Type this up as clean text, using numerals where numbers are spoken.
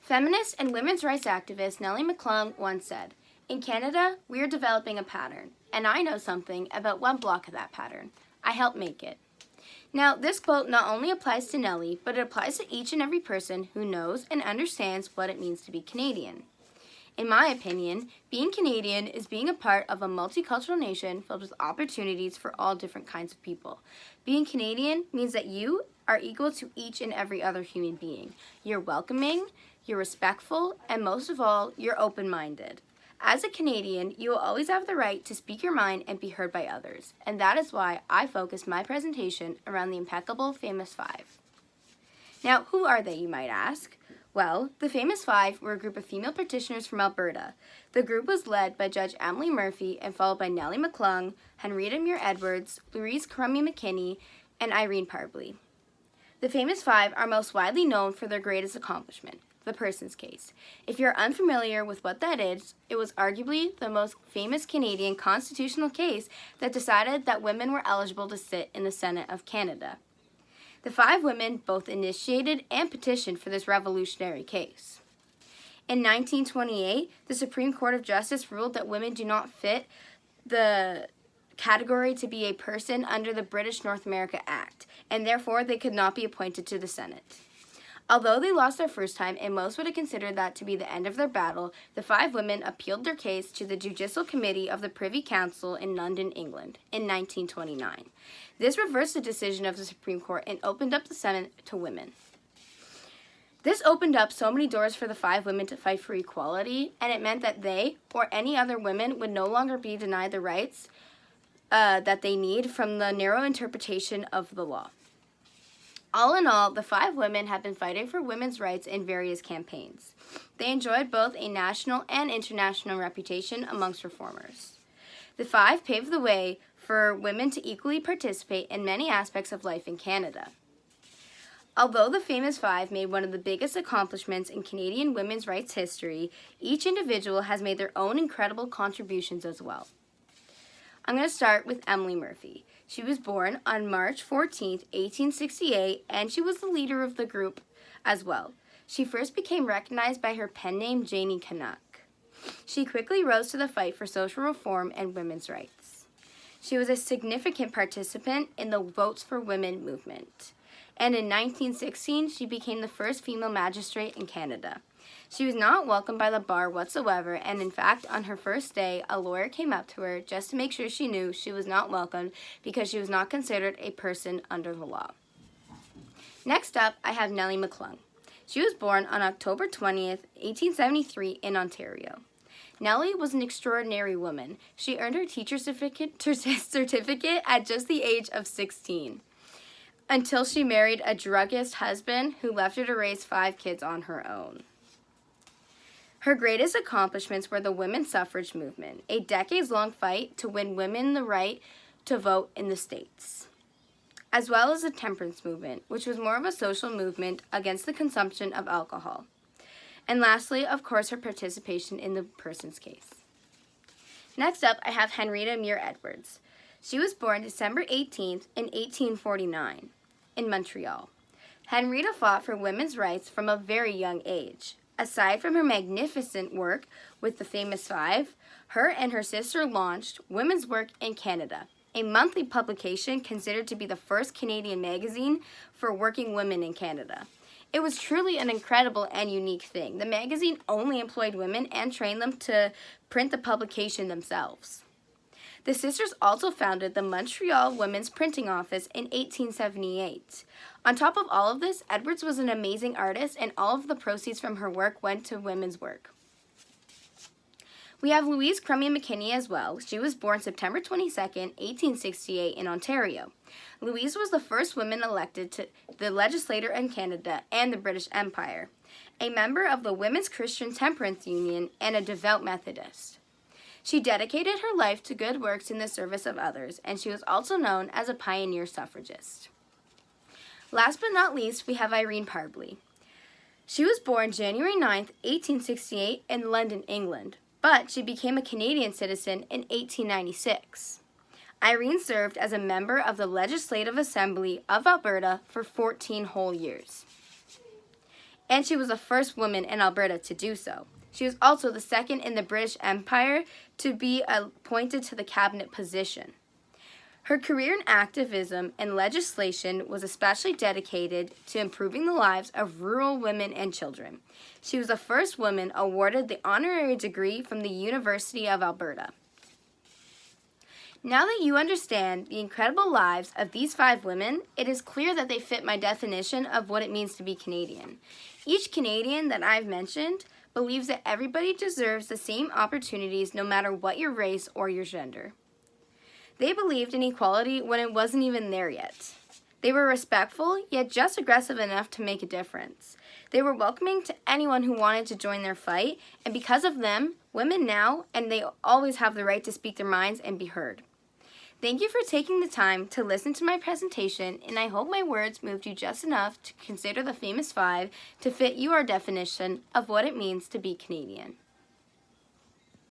Feminist and women's rights activist Nellie McClung once said, "In Canada, we are developing a pattern, and I know something about one block of that pattern. I helped make it." Now, this quote not only applies to Nellie, but it applies to each and every person who knows and understands what it means to be Canadian. In my opinion, being Canadian is being a part of a multicultural nation filled with opportunities for all different kinds of people. Being Canadian means that you are equal to each and every other human being. You're welcoming, you're respectful, and most of all, you're open-minded. As a Canadian, you will always have the right to speak your mind and be heard by others, and that is why I focused my presentation around the impeccable Famous Five. Now, who are they, you might ask? Well, the Famous Five were a group of female petitioners from Alberta. The group was led by Judge Emily Murphy and followed by Nellie McClung, Henrietta Muir-Edwards, Louise Crummy-McKinney, and Irene Parbley. The Famous Five are most widely known for their greatest accomplishment, the Persons Case. If you're unfamiliar with what that is, it was arguably the most famous Canadian constitutional case that decided that women were eligible to sit in the Senate of Canada. The five women both initiated and petitioned for this revolutionary case. In 1928, the Supreme Court of Justice ruled that women do not fit the category to be a person under the British North America Act, and therefore they could not be appointed to the Senate. Although they lost their first time, and most would have considered that to be the end of their battle, the five women appealed their case to the Judicial Committee of the Privy Council in London, England, in 1929. This reversed the decision of the Supreme Court and opened up the Senate to women. This opened up so many doors for the five women to fight for equality, and it meant that they, or any other women, would no longer be denied the rights that they need from the narrow interpretation of the law. All in all, the five women have been fighting for women's rights in various campaigns. They enjoyed both a national and international reputation amongst reformers. The five paved the way for women to equally participate in many aspects of life in Canada. Although the Famous Five made one of the biggest accomplishments in Canadian women's rights history, each individual has made their own incredible contributions as well. I'm going to start with Emily Murphy. She was born on March 14, 1868, and she was the leader of the group as well. She first became recognized by her pen name Janie Canuck. She quickly rose to the fight for social reform and women's rights. She was a significant participant in the Votes for Women movement, and in 1916, she became the first female magistrate in Canada. She was not welcomed by the bar whatsoever, and in fact, on her first day, a lawyer came up to her just to make sure she knew she was not welcomed because she was not considered a person under the law. Next up, I have Nellie McClung. She was born on October 20th, 1873 in Ontario. Nellie was an extraordinary woman. She earned her teacher's certificate at just the age of 16, until she married a druggist husband who left her to raise 5 kids on her own. Her greatest accomplishments were the women's suffrage movement, a decades-long fight to win women the right to vote in the states, as well as the temperance movement, which was more of a social movement against the consumption of alcohol. And lastly, of course, her participation in the Persons Case. Next up, I have Henrietta Muir-Edwards. She was born December 18th in 1849 in Montreal. Henrietta fought for women's rights from a very young age. Aside from her magnificent work with the Famous Five, her and her sister launched Women's Work in Canada, a monthly publication considered to be the first Canadian magazine for working women in Canada. It was truly an incredible and unique thing. The magazine only employed women and trained them to print the publication themselves. The sisters also founded the Montreal Women's Printing Office in 1878. On top of all of this, Edwards was an amazing artist, and all of the proceeds from her work went to women's work. We have Louise Crummy-McKinney as well. She was born September 22nd, 1868 in Ontario. Louise was the first woman elected to the legislature in Canada and the British Empire, a member of the Women's Christian Temperance Union, and a devout Methodist. She dedicated her life to good works in the service of others, and she was also known as a pioneer suffragist. Last but not least, we have Irene Parbley. She was born January 9th, 1868 in London, England, but she became a Canadian citizen in 1896. Irene served as a member of the Legislative Assembly of Alberta for 14 whole years. and she was the first woman in Alberta to do so. She was also the second in the British Empire to be appointed to the cabinet position. Her career in activism and legislation was especially dedicated to improving the lives of rural women and children. She was the first woman awarded the honorary degree from the University of Alberta. Now that you understand the incredible lives of these 5 women, it is clear that they fit my definition of what it means to be Canadian. Each Canadian that I've mentioned believes that everybody deserves the same opportunities no matter what your race or your gender. They believed in equality when it wasn't even there yet. They were respectful, yet just aggressive enough to make a difference. They were welcoming to anyone who wanted to join their fight, and because of them, women now, and they always have the right to speak their minds and be heard. Thank you for taking the time to listen to my presentation, and I hope my words moved you just enough to consider the famous 5 to fit your definition of what it means to be Canadian.